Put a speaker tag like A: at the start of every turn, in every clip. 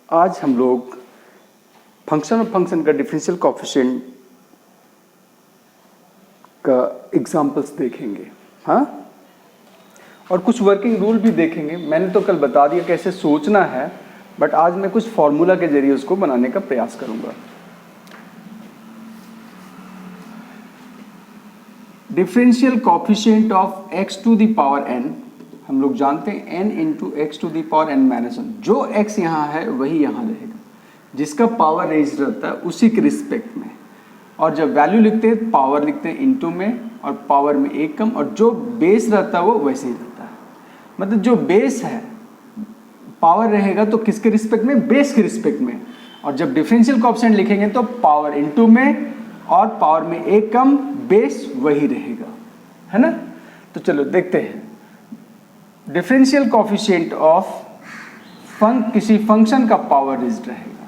A: आज हम लोग फंक्शन ऑफ फंक्शन का डिफरेंशियल कोएफिशिएंट का एग्जांपल्स देखेंगे, हाँ, और कुछ वर्किंग रूल भी देखेंगे। मैंने तो कल बता दिया कैसे सोचना है, बट आज मैं कुछ फॉर्मूला के जरिए उसको बनाने का प्रयास करूंगा। Differential coefficient of x to the power n, हम लोग जानते हैं n into x to the power n minus one. जो x यहाँ है वही यहाँ रहेगा, जिसका पावर रेज रहता है उसी के रिस्पेक्ट में। और जब वैल्यू लिखते हैं पावर लिखते हैं इंटू में, और पावर में एक कम, और जो बेस रहता है वो वैसे ही रहता है। मतलब जो बेस है पावर रहेगा तो किसके रिस्पेक्ट में? बेस के रिस्पेक्ट में। और जब डिफरेंशियल कोएफिशिएंट लिखेंगे तो पावर इंटू में और पावर में एक कम, बेस वही रहेगा, है ना। तो चलो देखते हैं। डिफरेंशियल कोएफिशिएंट ऑफ किसी फंक्शन का पावर रेज्ड रहेगा,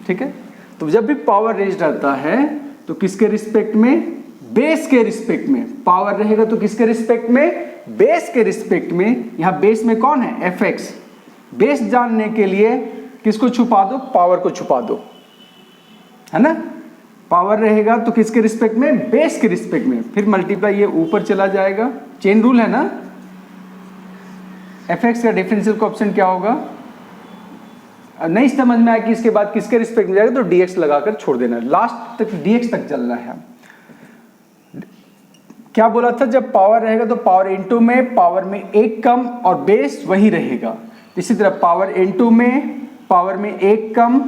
A: ठीक है। तो जब भी पावर रेज्ड रहता है तो किसके रिस्पेक्ट में? बेस के रिस्पेक्ट में। पावर रहेगा तो किसके रिस्पेक्ट में? बेस के रिस्पेक्ट में। यहां बेस में कौन है? fx। बेस जानने के लिए किसको छुपा दो? पावर को छुपा दो, है ना। पावर रहेगा तो किसके रिस्पेक्ट में? बेस के रिस्पेक्ट में। फिर मल्टीप्लाई ये ऊपर चला जाएगा, चेन रूल है ना। fx का डिफरेंशियल कोएफिशिएंट क्या होगा? नहीं समझ में आया कि इसके बाद किसके रिस्पेक्ट में जाएगा तो dx लगाकर छोड़ देना, लास्ट तक dx तक चलना है। क्या बोला था? जब पावर रहेगा तो पावर इनटू में, पावर में एक कम और बेस वही रहेगा। इसी तरह पावर इनटू में, पावर में एक कम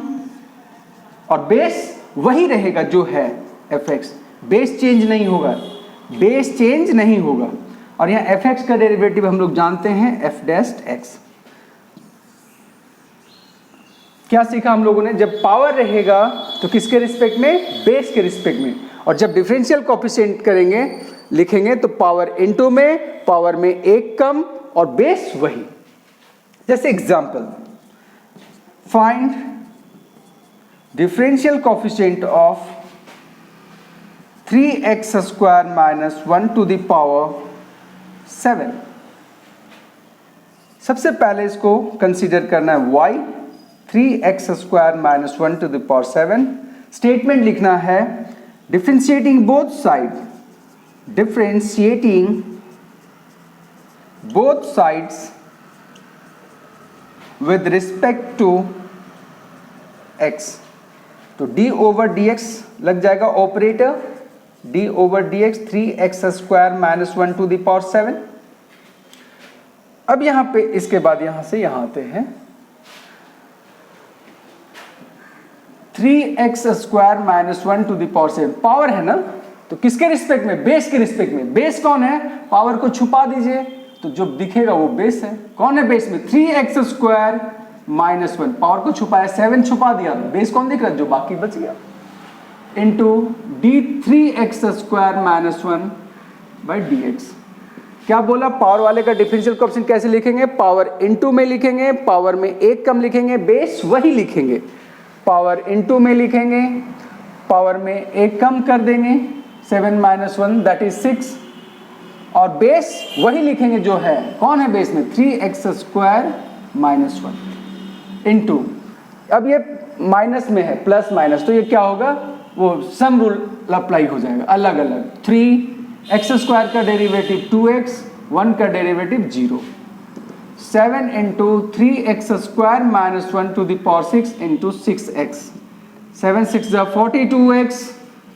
A: और बेस वही रहेगा जो है fx। बेस चेंज नहीं होगा, बेस चेंज नहीं होगा। और यहाँ fx का डेरिवेटिव हम लोग जानते हैं f डैश x। क्या सीखा हम लोगों ने? जब पावर रहेगा तो किसके रिस्पेक्ट में? बेस के रिस्पेक्ट में। और जब डिफरेंशियल कोएफिशिएंट करेंगे, लिखेंगे तो पावर इनटू में, पावर में एक कम और बेस वही। जैसे example, find differential coefficient of 3x square minus 1 to the power 7। सबसे पहले इसको कंसीडर करना है y, 3x square minus 1 to the power 7। Statement लिखना है differentiating both side, differentiating both sides with respect to x। तो d ओवर dx लग जाएगा operator, d over dx 3x square minus 1 to the power 7। अब यहां पे इसके बाद यहां से यहां आते हैं, 3x square minus 1 to the power 7 power है ना, तो किसके रिस्पेक्ट में? बेस के रिस्पेक्ट में। बेस कौन है? पावर को छुपा दीजिए तो जो दिखेगा वो बेस है। कौन है बेस में? 3x square minus 1। पावर को छुपाया, 7 छुपा दिया, बेस कौन दिख रहा है? जो बाकी बच गया, into d 3x square minus 1 by dx। क्या बोला? पावर वाले का डिफरेंशियल कोएफिशिएंट कैसे लिखेंगे? पावर इंटू में लिखेंगे, पावर में एक कम लिखेंगे, बेस वही लिखेंगे। पावर इंटू में लिखेंगे, पावर में एक कम कर देंगे, 7 माइनस 1 दैट इज 6, और बेस वही लिखेंगे जो है। कौन है बेस में? 3x स्क्वायर माइनस 1 इंटू, अब ये माइनस में है, प्लस माइनस, तो ये क्या होगा? वो सम रूल अप्लाई हो जाएगा, अलग अलग। 3x स्क्वायर का डेरिवेटिव 2x, 1 का derivative 0। 7 into 3x square minus 1 to the power 6 into 6x। 7 6 42x,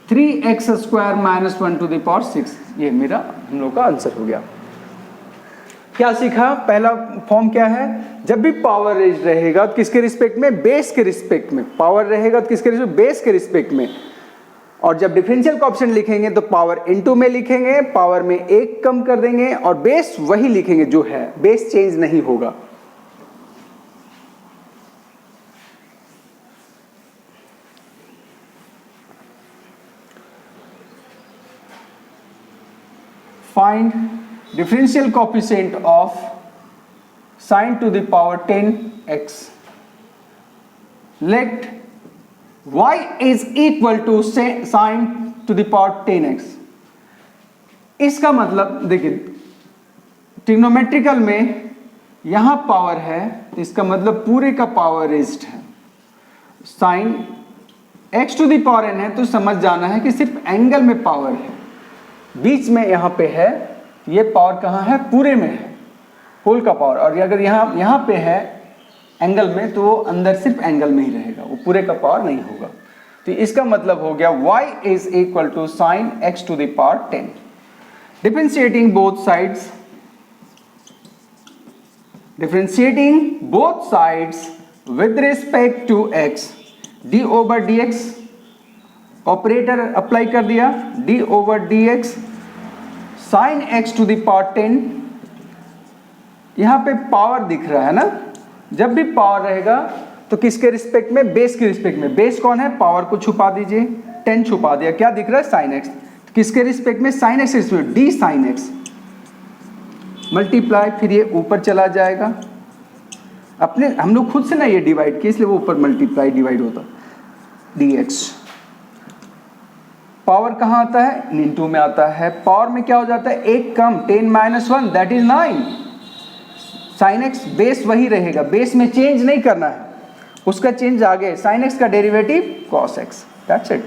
A: 3x square minus 1 to the power 6। ये मेरा हम लोग का आंसर हो गया। क्या सीखा? पहला फॉर्म क्या है? जब भी पावर रेज रहेगा तो किसके रिस्पेक्ट में? बेस के रिस्पेक्ट में। पावर रहेगा तो किसके रिस्पेक्ट? बेस के रिस्पेक्ट में। और जब डिफरेंशियल कोएफिशिएंट लिखेंगे तो पावर इनटू में लिखेंगे, पावर में एक कम कर देंगे और बेस वही लिखेंगे जो है, बेस चेंज नहीं होगा। Find differential coefficient of sin to the power 10x. Let y is equal to sin to the power 10x. इसका मतलब देखिए, ट्रिग्नोमेट्रिकल में यहां पावर है तो इसका मतलब पूरे का पावर रेज्ड है। Sine x to the power n है तो समझ जाना है कि सिर्फ एंगल में पावर है, बीच में यहाँ पे है, ये पावर कहाँ है, पूरे में है, होल का पावर। और अगर यहाँ पे है एंगल में तो वो अंदर सिर्फ एंगल में ही रहेगा, वो पूरे का पावर नहीं होगा। तो इसका मतलब हो गया y is equal to sine x to the power 10। Differentiating both sides with respect to x, d over dx, operator apply कर दिया, d over dx sin x to the power 10। यहाँ पे पावर दिख रहा है ना, जब भी पावर रहेगा तो किसके रिस्पेक्ट में, बेस के रिस्पेक्ट में। बेस कौन है, पावर को छुपा दीजिए, 10 छुपा दिया, क्या दिख रहा है, sin x। किसके रिस्पेक्ट में, sin x respect, d sin x multiply, फिर ये ऊपर चला जाएगा। अपने हम लोग खुद से ना ये डिवाइड किए इसलिए वो ऊपर मल्टीप्लाई डिवाइड होता, dx। पावर कहाँ आता है, इनटू में आता है। पावर में क्या हो जाता है, एक कम, 10 - 1 that is 9। sin x base वही रहेगा, बेस में चेंज नहीं करना है, उसका चेंज आगे, sin x का derivative cos x, that's it.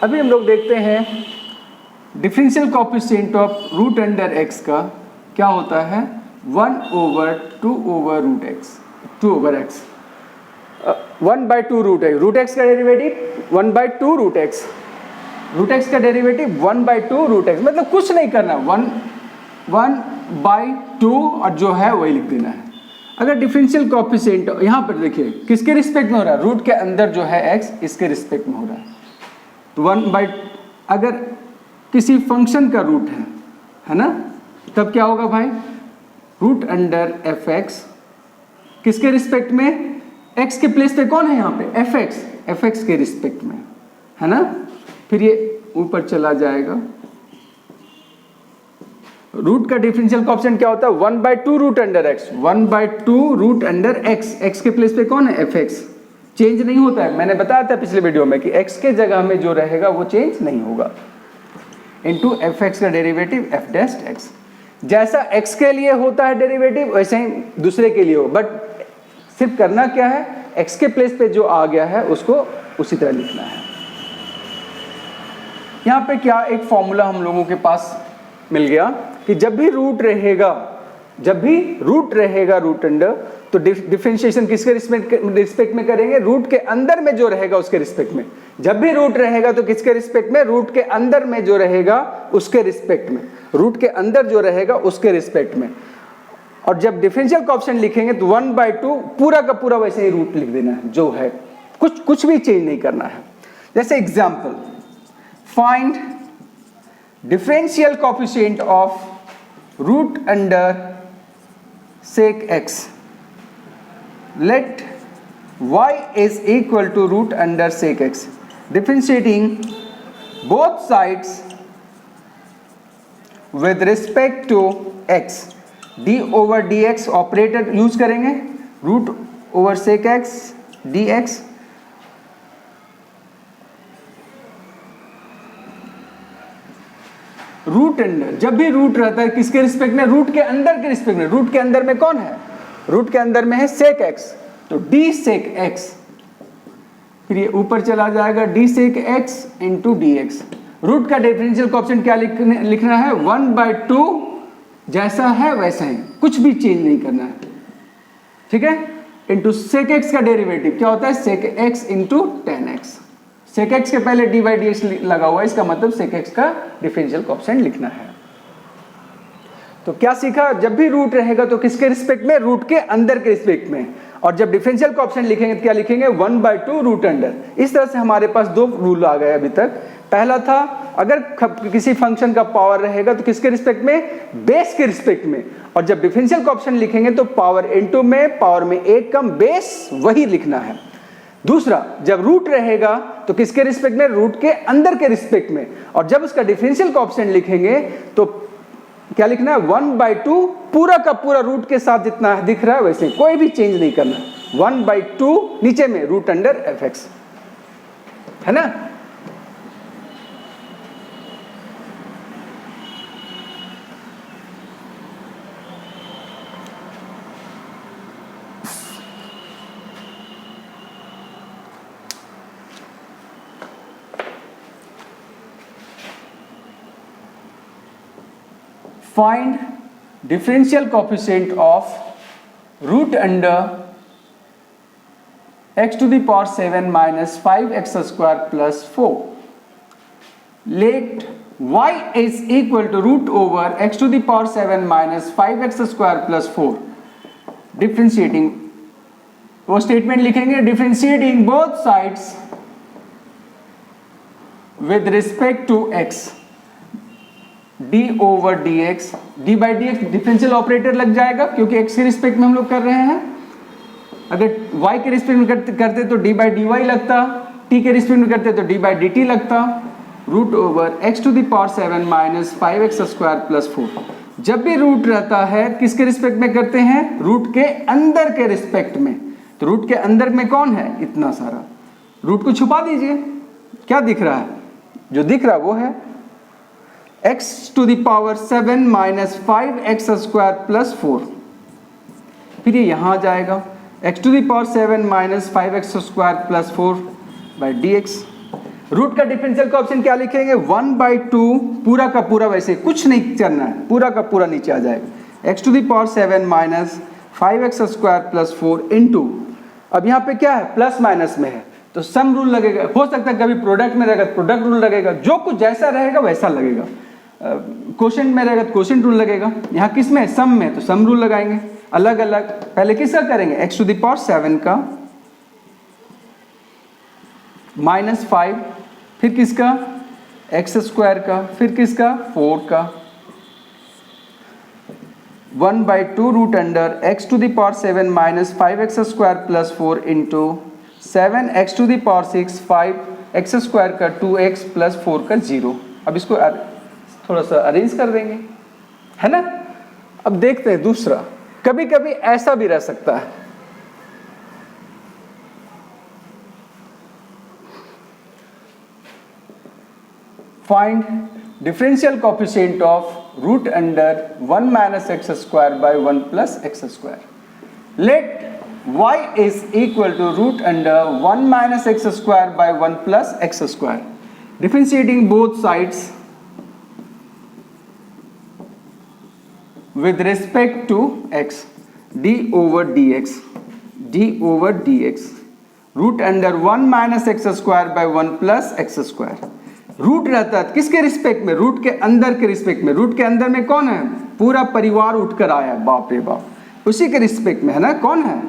A: अभी हम लोग देखते हैं differential coefficient of root under x का क्या होता है, 1/2 over root x, 2 over x, 1/2 root x, root x का derivative 1/2 root x, root x का डेरिवेटिव 1/2 रूट x, मतलब कुछ नहीं करना, 1/2 और जो है वही लिख देना है। अगर डिफरेंशियल कोएफिशिएंट यहाँ पर देखिए किसके रिस्पेक्ट में हो रहा है, रूट के अंदर जो है x इसके रिस्पेक्ट में हो रहा है, तो अगर किसी फंक्शन का रूट है ना, तब क्या होगा भाई, रूट अंडर एफ एक्स किसके रिस्पेक्ट में, x के प्लेस पे कौन है यहाँ पे, एफ एक्स के रिस्पेक्ट में, है ना। फिर ये ऊपर चला जाएगा, रूट का डिफरेंशियल कोएफिशिएंट क्या होता है, 1/2 root under x, 1/2 root under x के प्लेस पे कौन है, एफ एक्स, चेंज नहीं होता है। मैंने बताया था पिछले वीडियो में कि x के जगह में जो रहेगा वो चेंज नहीं होगा, इनटू एफ एक्स का डेरिवेटिव एफ डैश एक्स। जैसा x के लिए होता है डेरिवेटिव वैसे ही दूसरे के लिए हो, बट सिर्फ करना क्या है, x के प्लेस पे जो आ गया है उसको उसी तरह लिखना है। यहाँ पे क्या एक फॉर्मूला हम लोगों के पास मिल गया कि जब भी रूट रहेगा रूट अंडर, तो डिफरेंशिएशन किसके रिस्पेक्ट में करेंगे, रूट के अंदर में जो रहेगा उसके रिस्पेक्ट में। जब भी रूट रहेगा तो किसके रिस्पेक्ट में, रूट के अंदर में जो रहेगा उसके रिस्पेक्ट में, रूट के अंदर जो रहेगा उसके रिस्पेक्ट में। और जब डिफरेंशियल कोएफिशिएंट लिखेंगे तो 1/2 पूरा का पूरा वैसे ही रूट लिख देना है, जो है कुछ भी चेंज नहीं करना है। जैसे example, find differential coefficient of root under sec x, let y is equal to root under sec x, differentiating both sides with respect to x, d over dx operator use करेंगे, root over sec x dx, root under, जब भी root रहता है किसके respect में, root के अंदर के रिस्पेक्ट में। रूट के अंदर में कौन है, रूट के अंदर में है sec x, तो d sec x, फिर ये ऊपर चला जाएगा d sec x into dx। Root का डिफरेंशियल कोएफिशिएंट क्या लिखना है, 1/2 जैसा है वैसा ही, कुछ भी चेंज नहीं करना है, ठीक है, इंटू sec x का डेरिवेटिव क्या होता है, sec x into tan x। sec x के पहले d by dx लगा हुआ है, इसका मतलब sec x का डिफरेंशियल कोएफिशिएंट लिखना है। तो क्या सीखा, जब भी रूट रहेगा तो किसके रिस्पेक्ट में, रूट के अंदर के रिस्पेक्ट में। और जब डिफरेंशियल कोएफिशिएंट लिखेंगे तो क्या लिखेंगे, 1/2 रूट अंडर। इस तरह से हमारे पास दो रूल आ गए अभी तक। पहला था अगर किसी फंक्शन का पावर रहेगा तो किसके रिस्पेक्ट में, बेस के रिस्पेक्ट में। और जब डिफरेंशियल कोएफिशिएंट लिखेंगे तो पावर इनटू में, पावर में एक कम, बेस वही लिखना है। दूसरा, जब रूट रहेगा तो किसके रिस्पेक्ट में, रूट के अंदर के रिस्पेक्ट में। और जब उसका डिफरेंशियल कोएफिशिएंट लिखेंगे तो क्या लिखना है, 1/2 पूरा का पूरा रूट के साथ जितना दिख रहा है वैसे, कोई भी चेंज नहीं करना, 1/2 नीचे में रूट अंडर एफ एक्स, है ना। Find differential coefficient of root under x to the power 7 minus 5x square plus 4. Let y is equal to root over x to the power 7 minus 5x square plus 4. Differentiating, वो statement लिखेंगे, differentiating both sides with respect to x, d over dx, d by dx differential operator लग जाएगा क्योंकि x के respect में हम लोग कर रहे हैं। अगर y के रिस्पेक्ट में करते तो d बाई डी वाई लगता, t के रिस्पेक्ट में करते तो d बाई डी टी लगता। Root over x to the power 7 minus 5x square plus 4। जब भी रूट रहता है किसके रिस्पेक्ट में करते हैं? रूट के अंदर के रिस्पेक्ट में। तो रूट के अंदर में कौन है? इतना सारा। रूट को छुपा दीजिए, क्या दिख रहा है? जो दिख रहा है वो है x to the power 7 minus 5x square plus 4। फिर ये यहां आ जाएगा x to the power 7 minus 5x square plus 4 by D X. Root का डिफरेंशियल का ऑप्शन क्या लिखेंगे? 1/2 पूरा का पूरा, वैसे कुछ नहीं करना है, पूरा का पूरा नीचे आ जाएगा। x to the power 7 minus 5x square plus 4 into, अब यहाँ पे क्या है? प्लस माइनस में है तो सम रूल लगेगा। हो सकता है कभी प्रोडक्ट में रहेगा प्रोडक्ट रूल लगेगा, जो कुछ जैसा रहेगा वैसा लगेगा। क्वोशेंट में रहेगा तो क्वोशेंट रूल लगेगा। यहाँ किस में? सम में, तो सम रूल लगाएंगे अलग अलग। पहले किसका करेंगे? x टू द पावर 7 का माइनस 5, फिर किसका? x स्क्वायर का, फिर किसका? 4 का। 1/2 root under x to the power 7 minus 5x square plus 4 into 7x to the power 6 5x square का 2x प्लस 4 का 0। अब इसको थोड़ा सा अरेंज कर देंगे, है ना। अब देखते हैं दूसरा। कभी कभी ऐसा भी रह सकता है, find differential coefficient of root under 1 minus x square by 1 plus x square. Let y is equal to root under 1 minus x square by 1 plus x square. Differentiating both sides with respect to x, d over dx, d over dx, root under 1 minus x square by 1 plus x square. Root रहता है किसके respect में? Root के अंदर के respect में। Root के अंदर में कौन है? पूरा परिवार उठकर आया, बाप रे बाप, उसी के रिस्पेक्ट में है ना। कौन है?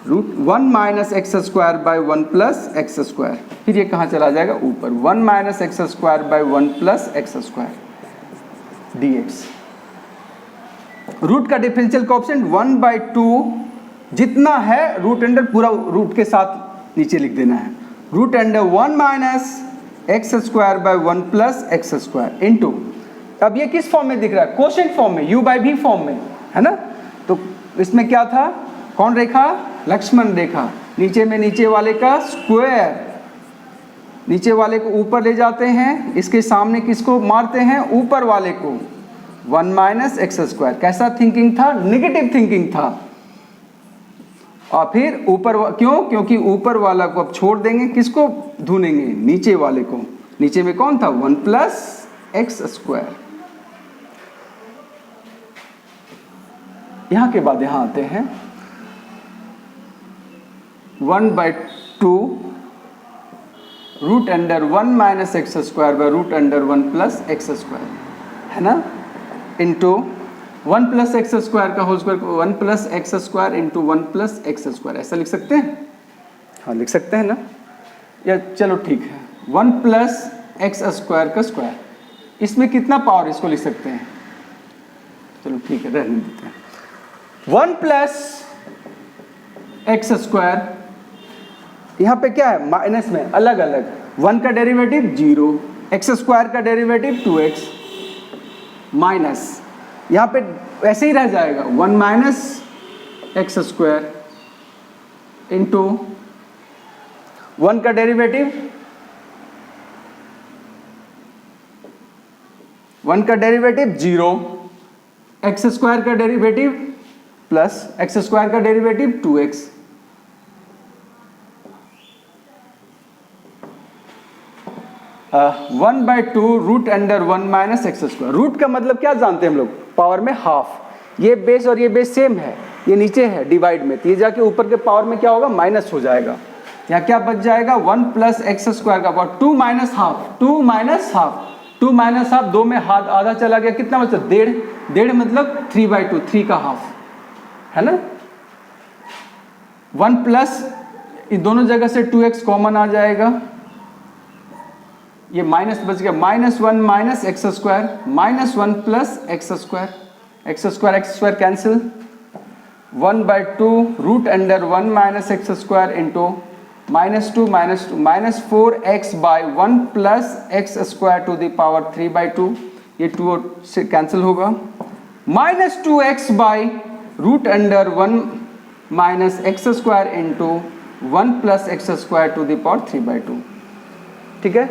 A: Root 1 minus x square by 1 plus x square. फिर ये कहाँ चला जाएगा? ऊपर 1 minus x square by 1 plus x square dx। Root का डिफरेंशियल कोएफिशिएंट 1/2 जितना है रूट अंडर पूरा रूट के साथ नीचे लिख देना है। Root under 1 minus x square by 1 plus x square into, अब ये किस फॉर्म में दिख रहा है? क्वोशेंट फॉर्म में, u बाई v फॉर्म में, है ना। तो इसमें क्या था? कौन रेखा? लक्ष्मण रेखा। नीचे में नीचे वाले का स्क्वायर, नीचे वाले को ऊपर ले जाते हैं, इसके सामने किसको मारते हैं? ऊपर वाले को। 1 माइनस एक्स स्क्वायर। कैसा थिंकिंग था? नेगेटिव थिंकिंग था। और फिर ऊपर क्यों? क्योंकि ऊपर वाला को अब छोड़ देंगे, किसको ढूंढेंगे? नीचे वाले को। नीचे में कौन था? 1 प्लस एक्स स्क्वायर। यहां के बाद यहां आते हैं 1/2 root under 1 minus x square by root under 1 plus x square, है ना, इंटू 1 प्लस एक्स स्क्वायर का whole square, 1 plus x square into 1 plus x square. ऐसा लिख सकते हैं? हाँ लिख सकते हैं ना। या चलो ठीक है, 1 प्लस एक्स स्क्वायर का स्क्वायर, इसमें कितना पावर? इसको लिख सकते हैं। चलो ठीक है, रहने देते हैं। 1 प्लस एक्स स्क्वायर, यहाँ पे क्या है? माइनस में, अलग अलग। 1 का डेरिवेटिव 0, एक्स स्क्वायर का डेरिवेटिव 2x माइनस, यहाँ पे ऐसे ही रह जाएगा 1 माइनस एक्स स्क्वायर इंटू 1 का डेरिवेटिव, 1 का डेरिवेटिव 0, एक्स स्क्वायर का डेरिवेटिव प्लस एक्स स्क्वायर का derivative 2x। One by two root under 1 minus x square. Root का मतलब क्या जानते हैं हम लोग? पावर में हाफ। ये बेस और ये बेस सेम है, ये नीचे है डिवाइड में, तो ये जाके ऊपर के पावर में क्या होगा, माइनस हो जाएगा। यहाँ क्या बच जाएगा, 1 प्लस एक्स स्क्वायर का power 2 minus half, 2 minus half, 2 minus half, 2 में हाथ आधा चला गया, कितना बचा, डेढ़, डेढ़ मतलब 3/2, 3 का हाफ है ना। 1 प्लस, ये दोनों जगह से 2x कॉमन आ जाएगा, ये माइनस बच गया, -1 minus x square, -1 plus x square, x square cancel, 1/2 root under 1 minus x square into -2 minus 4x by 1 plus x square to the power 3/2, ये 2 से कैंसिल होगा, -2x by root under 1 minus x square into 1 plus x square to the power 3/2। ठीक है,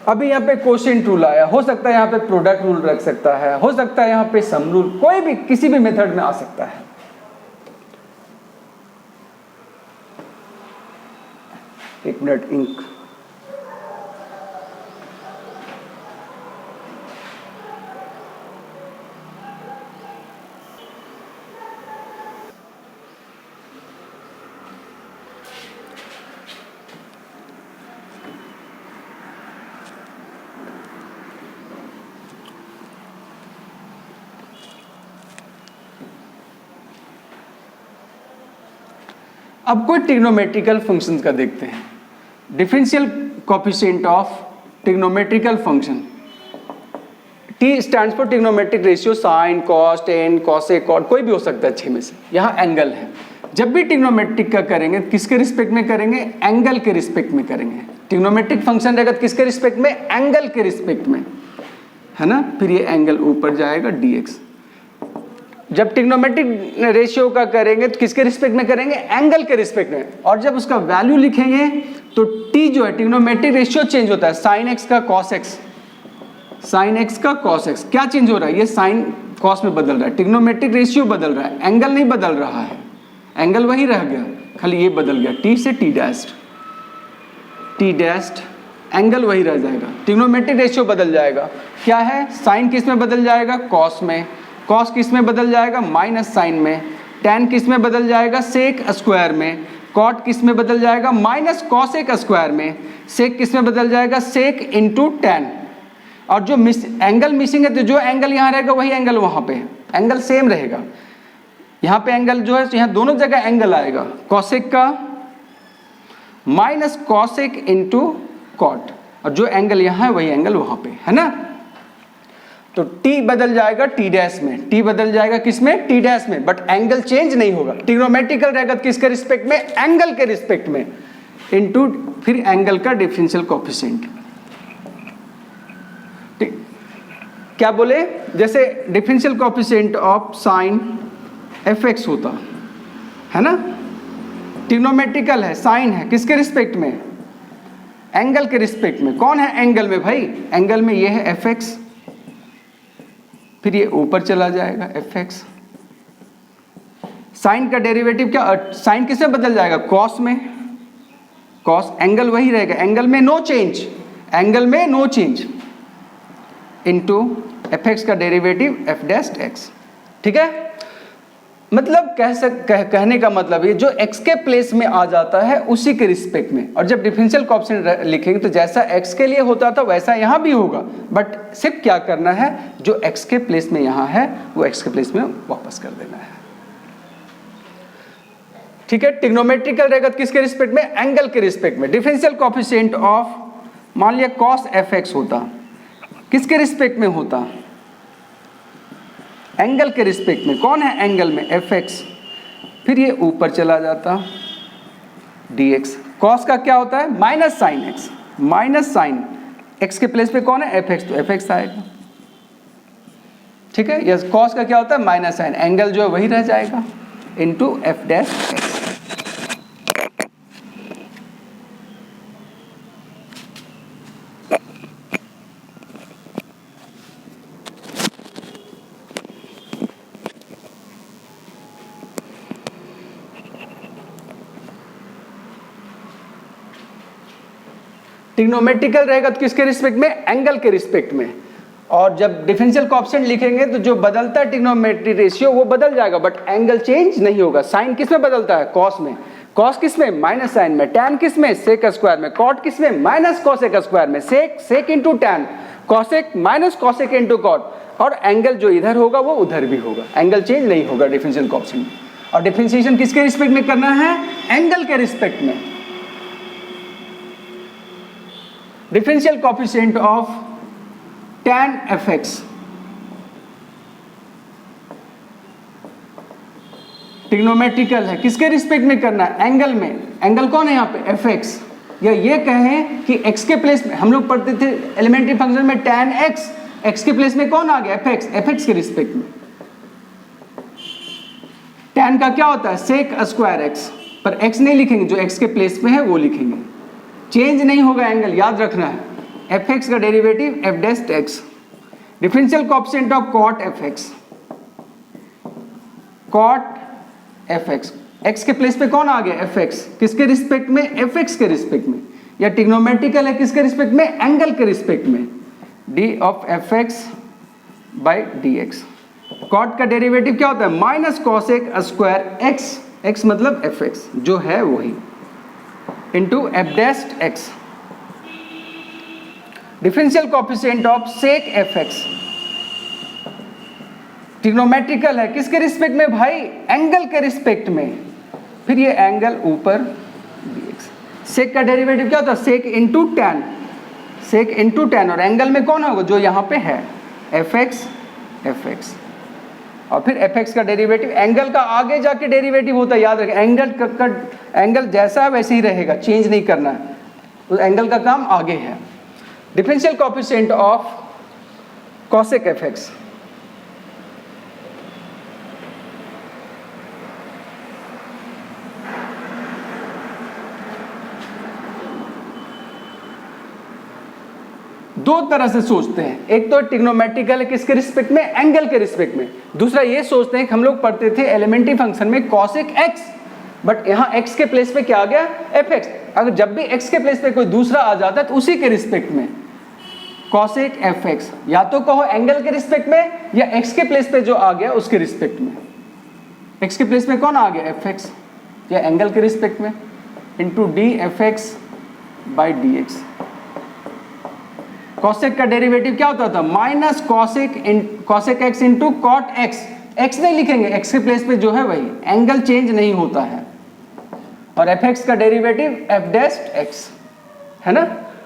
A: अभी यहाँ पे quotient rule आया, हो सकता है यहाँ पे प्रोडक्ट रूल रख सकता है, हो सकता है यहाँ पे सम रूल, कोई भी किसी भी मेथड में आ सकता है। एक मिनट, इंक अब कोई ट्रिग्नोमेट्रिकल फंक्शन का देखते हैं। Differential coefficient of trigonometrical function, T stands for trigonometric ratio, sine, cos, tan, cosec, cot, कोई भी हो सकता है 6 में से। यहाँ एंगल है, जब भी ट्रिग्नोमेट्रिक का करेंगे किसके रिस्पेक्ट में करेंगे, एंगल के रिस्पेक्ट में करेंगे। ट्रिग्नोमेट्रिक फंक्शन रहेगा किसके रिस्पेक्ट में, एंगल के रिस्पेक्ट में, है ना। फिर ये एंगल ऊपर जाएगा dx। जब ट्रिग्नोमेट्रिक रेशियो का करेंगे तो किसके रिस्पेक्ट में करेंगे, एंगल के रिस्पेक्ट में, और जब उसका वैल्यू लिखेंगे तो t जो है ट्रिग्नोमेट्रिक रेशियो चेंज होता है, साइन एक्स का कॉस एक्स, साइन एक्स का कॉस एक्स, क्या चेंज हो रहा है, ये साइन कॉस में बदल रहा है, ट्रिग्नोमेट्रिक रेशियो बदल रहा है, एंगल नहीं बदल रहा है, एंगल वही रह गया, खाली ये बदल गया, t से t डैश्ड, एंगल वही रह जाएगा, ट्रिग्नोमेट्रिक रेशियो बदल जाएगा। क्या है, साइन किस में बदल जाएगा, कॉस में, कॉस किस में बदल जाएगा, माइनस साइन में, टेन किस में बदल जाएगा, सेक स्क्वायर में, कॉट किस में बदल जाएगा, माइनस कॉसेक स्क्वायर में, सेक किस में बदल जाएगा, सेक इंटू टेन। और जो एंगल मिसिंग है तो जो एंगल यहाँ रहेगा वही एंगल वहाँ पे है, एंगल सेम रहेगा। यहाँ पे एंगल जो है, यहाँ दोनों जगह एंगल आएगा, कॉसेक का माइनस कॉसेक इंटू कॉट, और जो एंगल यहाँ है वही एंगल वहाँ पे है ना। तो t बदल जाएगा t डैश में, t बदल जाएगा किसमें, t डैश में, बट एंगल चेंज नहीं होगा। ट्रिग्नोमेट्रिकल रहेगा किसके रिस्पेक्ट में, एंगल के रिस्पेक्ट में, इनटू फिर एंगल का डिफरेंशियल कोएफिशिएंट। ठीक, क्या बोले, जैसे differential coefficient of sine fx होता है ना, ट्रिग्नोमेट्रिकल है, साइन है, किसके रिस्पेक्ट में, एंगल के रिस्पेक्ट में। कौन है एंगल में भाई, एंगल में ये है fx, फिर ये ऊपर चला जाएगा fx, साइन का डेरिवेटिव क्या, साइन किस में बदल जाएगा, कॉस में, कॉस, एंगल वही रहेगा, एंगल में नो चेंज, एंगल में नो चेंज, इनटू fx का डेरिवेटिव f डैश x। ठीक है, मतलब कहने का मतलब ये जो x के प्लेस में आ जाता है उसी के रिस्पेक्ट में, और जब डिफरेंशियल कोएफिशिएंट लिखेंगे तो जैसा x के लिए होता था वैसा यहाँ भी होगा, बट सिर्फ क्या करना है, जो x के प्लेस में यहाँ है वो x के प्लेस में वापस कर देना है। ठीक है, ट्रिग्नोमेट्रिकल रहेगा किसके रिस्पेक्ट में, एंगल के रिस्पेक्ट में। डिफरेंशियल कोएफिशिएंट ऑफ, मान लिया cos fx होता, किसके रिस्पेक्ट में होता, एंगल के रिस्पेक्ट में। कौन है एंगल में, fx, फिर ये ऊपर चला जाता dx। cos का क्या होता है, minus sine x, minus sine x के प्लेस पे कौन है, fx, तो fx आएगा। ठीक है, यस, cos का क्या होता है, माइनस साइन, एंगल जो है वही रह जाएगा, into f dash x। Trigonometrical रहेगा तो किसके रिस्पेक्ट में, एंगल के रिस्पेक्ट में, और जब डिफरेंशियल कोएफिशिएंट लिखेंगे तो जो बदलता है ट्रिग्नोमेट्री रेशियो वो बदल जाएगा, बट एंगल चेंज नहीं होगा। साइन किस में बदलता है? कॉस में। कॉस किस में? माइनस साइन में। टैन किस में? सेक स्क्वायर में। कॉट किस में? माइनस कॉसेक स्क्वायर में। Sec into tan, cosec minus cosec into cot, और एंगल जो इधर होगा वो उधर भी होगा, एंगल चेंज नहीं होगा डिफरेंशियल कोएफिशिएंट में। और डिफरेंशिएशन किसके रिस्पेक्ट में करना है? एंगल के रिस्पेक्ट में। Differential coefficient of tan fx, trigonometrical है, किसके रिस्पेक्ट में करना है? एंगल में। एंगल कौन है यहाँ पे? fx। या ये कहें कि x के प्लेस में, हम लोग पढ़ते थे एलिमेंट्री फंक्शन में tan x, x के प्लेस में कौन आ गया? fx, fx के रिस्पेक्ट में। tan का क्या होता है? सेक स्क्वायर x, पर x नहीं लिखेंगे, जो x के प्लेस में है वो लिखेंगे, चेंज नहीं होगा एंगल, याद रखना है। fx का derivative f dash x। Differential coefficient of cot fx, cot fx, x के प्लेस पे कौन आ गया? fx, किसके रिस्पेक्ट में? fx के रिस्पेक्ट में। या ट्रिग्नोमेट्रिकल है, किसके रिस्पेक्ट में? एंगल के रिस्पेक्ट में। d of fx by dx। cot का डेरिवेटिव क्या होता है? Minus cosec square x, x मतलब fx जो है वही, into f dash x। Differential coefficient of sec fx, trigonometrical है, किसके रिस्पेक्ट में भाई? एंगल के रिस्पेक्ट में। फिर ये एंगल ऊपर dx। सेक का डेरिवेटिव क्या होता है? सेक इंटू टैन, सेक इंटू टैन, और एंगल में कौन होगा? जो यहाँ पे है fx, fx। और फिर fx का डेरिवेटिव, एंगल का आगे जाके डेरिवेटिव होता है, याद रखें। एंगल जैसा है वैसे ही रहेगा, चेंज नहीं करना है, तो एंगल का काम आगे है। Differential coefficient of cosec fx, दो तरह से सोचते हैं। एक तो ट्रिग्नोमेट्रिकल है, किसके रिस्पेक्ट में? एंगल के रिस्पेक्ट में। दूसरा ये सोचते हैं कि हम लोग पढ़ते थे एलिमेंट्री फंक्शन में कॉसेक x, बट यहाँ x के प्लेस पे क्या आ गया? fx। अगर जब भी x के प्लेस पे कोई दूसरा आ जाता है तो उसी के रिस्पेक्ट में कॉसेक fx, या तो कहो एंगल के रिस्पेक्ट में, या x के प्लेस पे जो आ गया उसके रिस्पेक्ट में। x के प्लेस में कौन आ गया? fx, या एंगल के रिस्पेक्ट में, into D fx by dx। Cosec का डेरिवेटिव क्या होता था? Minus cosec x into cot x। x नहीं लिखेंगे, x के प्लेस पे जो है वही, एंगल चेंज नहीं होता है। और fx का डेरिवेटिव f डैश x, है ना।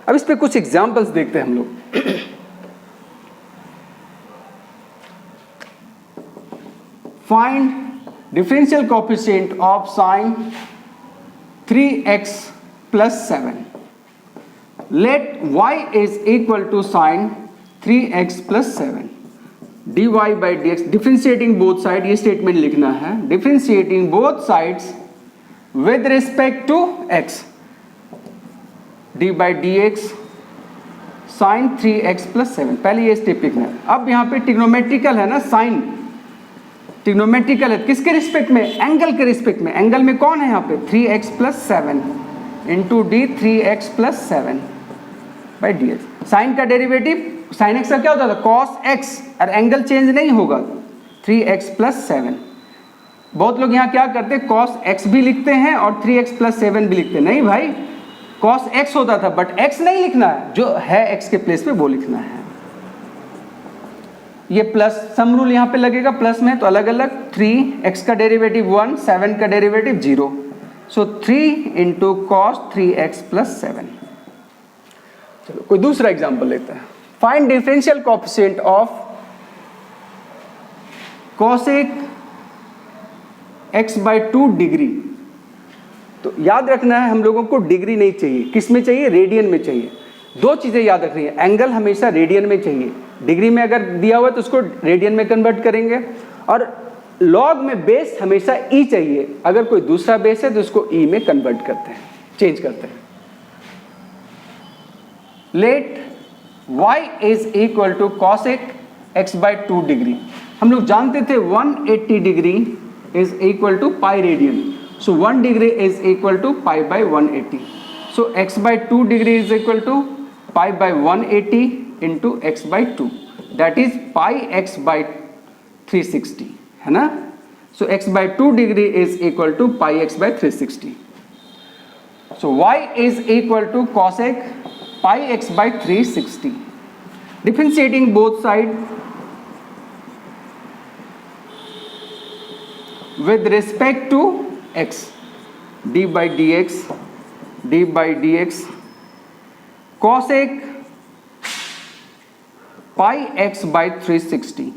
A: अब इस पे कुछ एग्जांपल्स देखते हैं हम लोग। Find differential coefficient of sine 3x plus 7। Let y is equal to sin 3x plus 7 dy by dx। Differentiating both side, ये स्टेटमेंट लिखना है। Differentiating both sides with respect to x, dy by dx sin 3x plus 7। पहले ये step लिखना है। अब यहाँ पे ट्रिग्नोमेट्रिकल है ना, साइन ट्रिग्नोमेट्रिकल है, किसके रिस्पेक्ट में? एंगल के रिस्पेक्ट में। एंगल में कौन है यहाँ पे? 3x plus 7 into D 3x plus 7 by D X. Sine का डेरिवेटिव, साइन एक्स का क्या होता था? कॉस एक्स, और एंगल चेंज नहीं होगा, 3x plus 7। बहुत लोग यहाँ क्या करते हैं? कॉस एक्स भी लिखते हैं और 3x plus 7 भी लिखते हैं। नहीं भाई, कॉस एक्स होता था, बट एक्स नहीं लिखना है, जो है एक्स के प्लेस पे वो लिखना है। ये प्लस सम रूल यहाँ पे लगेगा, प्लस में तो अलग अलग। 3x का डेरिवेटिव 1, 7 का डेरिवेटिव 0, सो 3 इंटू कॉस 3x plus 7। चलो कोई दूसरा एग्जांपल लेते हैं। Find differential coefficient of cosec x by 2 degree. तो याद रखना है हम लोगों को डिग्री नहीं चाहिए, किस में चाहिए? रेडियन में चाहिए। दो चीजें याद रखनी है, एंगल हमेशा रेडियन में चाहिए, डिग्री में अगर दिया हुआ तो उसको रेडियन में कन्वर्ट करेंगे, और लॉग में बेस हमेशा ई चाहिए, अगर कोई दूसरा बेस है तो उसको ई में कन्वर्ट करते हैं, चेंज करते हैं। Let y is equal to cosec x by 2 degree. हम लोग जानते थे 180 degree is equal to pi radian, so 1 degree is equal to pi by 180, so x by 2 degree is equal to pi by 180 into x by 2। That is pi x by 360, है ना. सो x by 2 degree is equal to pi x by 360. So y is equal to cosec pi x by 360. Differentiating both sides with respect to x, d by dx cosec pi x by 360.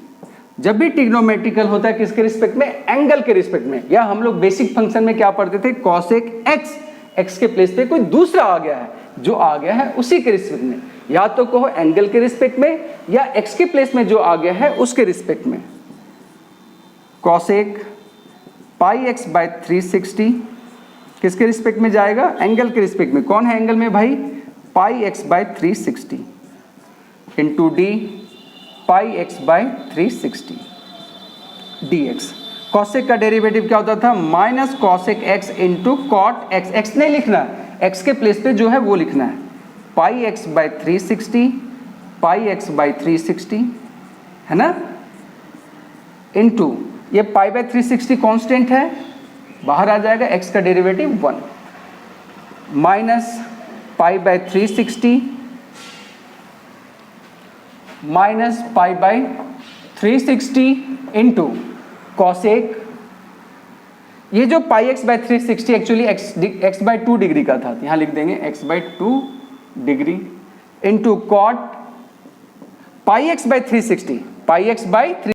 A: जब भी trigonometrical होता है किसके respect में, angle के respect में. या हम लोग बेसिक फंक्शन में क्या पढ़ते थे, कॉसेक एक्स, एक्स के प्लेस पे कोई दूसरा आ गया है, जो आ गया है उसी के रिस्पेक्ट में. या तो कहो एंगल के रिस्पेक्ट में या एक्स के प्लेस में जो आ गया है उसके रिस्पेक्ट में. कॉसेक पाई एक्स बाई 360 किसके रिस्पेक्ट में जाएगा, एंगल के रिस्पेक्ट में. कौन है एंगल में भाई, pi x by 360 into D pi x by 360 dx. Cosec का डेरिवेटिव क्या होता था, minus cosec X into cot X. X नहीं लिखना, एक्स के प्लेस पे जो है वो लिखना है. Pi x by 360 pi x by 360, है ना, इंटू ये पाई बाई 360 कांस्टेंट है, बाहर आ जाएगा, एक्स का derivative 1 minus pi by 360 minus pi by 360 into cosec. ये जो pi x by 360 actually X by 2 degree का था, यहां लिख देंगे X by 2 degree into cot pi x by 360 pi x by